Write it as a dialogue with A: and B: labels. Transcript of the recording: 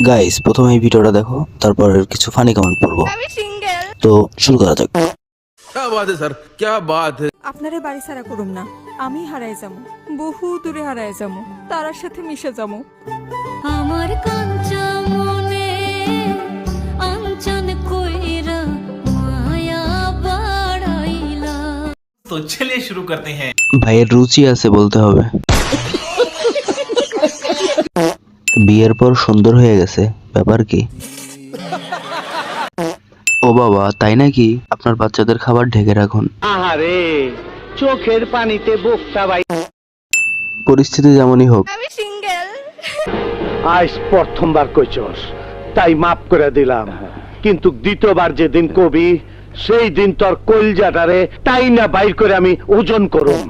A: Guys প্রথমে এই ভিডিওটা দেখো, তারপর কিছু ফানি কমেন্ট পড়বো।
B: আমি সিঙ্গেল।
A: তো শুরু করা যাক।
C: क्या बात है सर, क्या बात है।
B: আপনারে বাড়ি ছাড়া করুম না, আমি হারাই যাবো, বহু দূরে হারাই যাবো, তারার সাথে মিশে যাবো।
D: আমার কাঞ্চা মনে আঞ্চন কইরা মায়া বাড়াইলা।
E: तो चलिए शुरू करते हैं।
A: ভাইয়ের রুচি আছে বলতে হবে। বিয়ের পর সুন্দর হয়ে গেছে, ব্যাপার কি? ও বাবা, তাই নাকি? আপনার বাচ্চাদের খাবার ঢেকে রাখুন।
F: আহারে চোখের পানিতে বোকটা ভাই।
A: পরিস্থিতি যেমনই হোক,
B: আমি সিঙ্গেল।
F: আজ প্রথমবার কইছস তাই মাফ করে দিলাম, কিন্তু দ্বিতীয়বার যেদিন কবি সেই দিন তোর কলজাটারে তাই না বাইর করে আমি ওজন করুম।